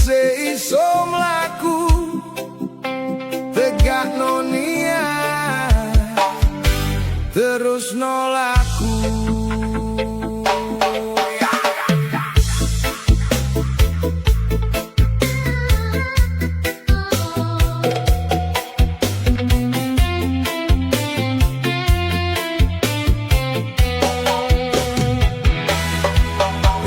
isih iso mlaku tegakno niat terus nolaku.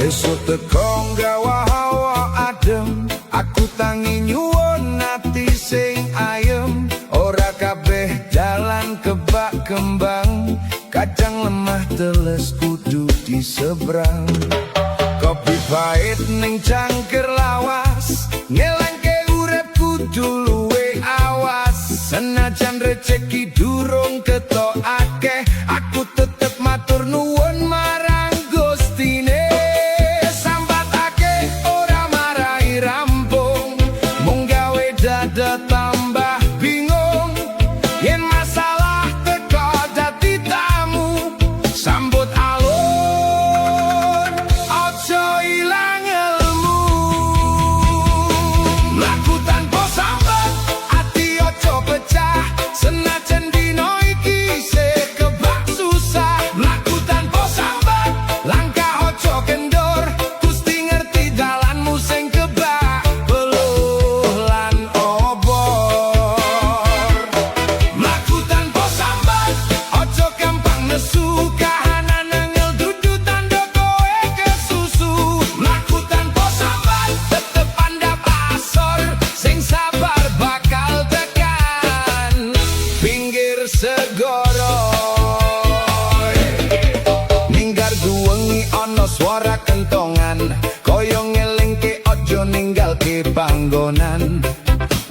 Esuk teko gawa hawa adem, aku tangi nyuwun ati sing ayem. Ora kabeh jalan kebak kembang, kadang lemah teles kudu disebrang. Kopi pahit ning cangkir lawas, ngelangke urip kudu luwe awas. Senajan rezeki durung ketok akeh, aku tetep matur nuwun marang Gustine. Dada tambah bingung, yen masalah teko dadi tamu. Sambut alun, ojo ilang ilmu. Mlaku tanpa sambat, ati ojo pecah. Senajan dino iki isih kebak susah. Mlaku tanpa sambat, langkah ojo kendor. Gusti ngerti dalanmu sing kebak peluh lan segoro. Ninggar duwengi ana swara kentongan, kaya ngelingke ojo ninggalke panggonan.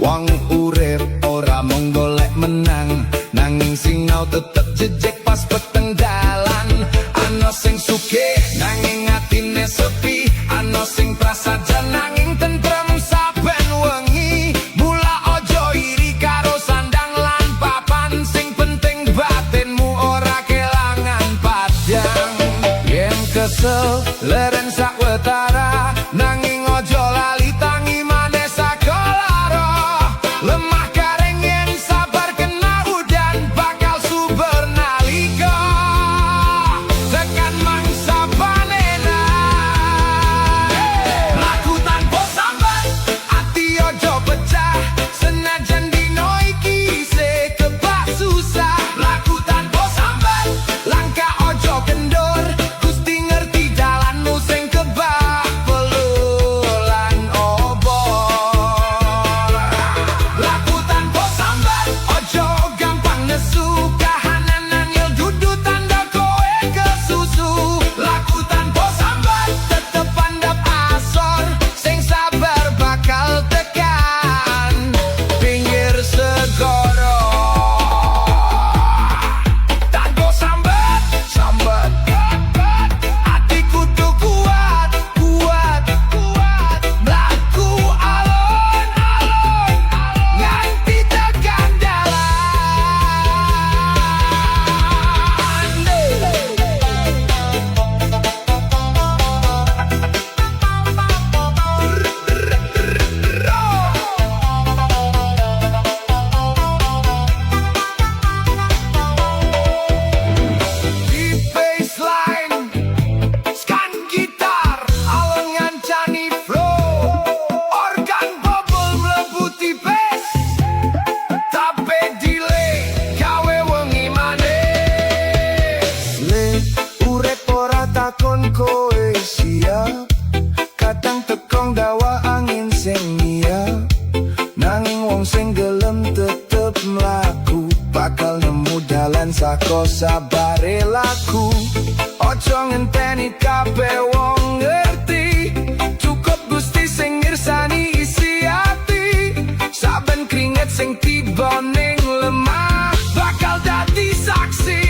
Wong urip ora mung golek menang, nanging sinau tetep jejeg pas peteng dalan. Ana sing sugih nanging atine sepi, ana sing prasaja nanging tentrem saben wengi. Mula ojo iri karo sandang lan papan, sing penting batinmu ora kelangan padang. Yen kesel leren sakwetara, nanging ojo lali tangi maneh sakolara. Lemah garing yen sabar kena udan, bakal subur nalika tekan mangsa panenan. Laku tanpa sambat, ati ojo pecah. Senajan dino iki isih kebak susah. Laku tanpa sambat, langkah ojo kendor. Gusti ngerti dalanmu sing kebak peluh lan obor. Laku tanpa sambat, ojo gampang nesu. Kahanan angel dudu tanda kowe kesusu. Laku tanpa sambat, tetep pandap asor. Sing sabar bakal tekan pinggir segoro. Tanpa sambat, sambat, ati kudu kuat, kuat, kuat. Mlaku alon-alon, nganti tekan dalan. Di baseline, skan gitar, alon ngancani flow. Organ bobol mlebu tipis, tapi delay gawe wengi manis. Le urip ora takon kowe siap, kadang tekong dawa angin sing nyiap. Nanging wong sing gelem tetep mlaku, bakal nemu dalan saka sabare laku. Ojo ngenteni kabeh wong ngerti, cukup Gusti sing ngirsani isi ati. Saben keringet sing tiba ning lemah, bakal dadi saksi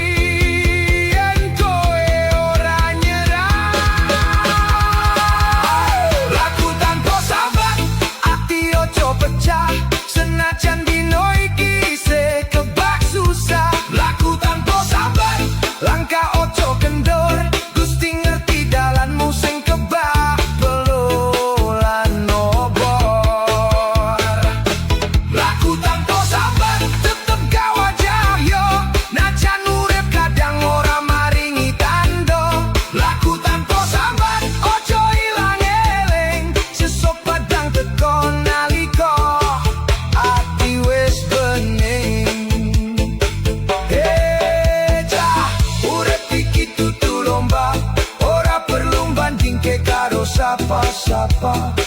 yen kowe ora nyerah. Laku tanpa sambat, ati ojo pecah. Senajan dino iki isih kebak susah. Laku tanpa sambat, langkah ojo kendor. Gusti ngerti dalanmu apa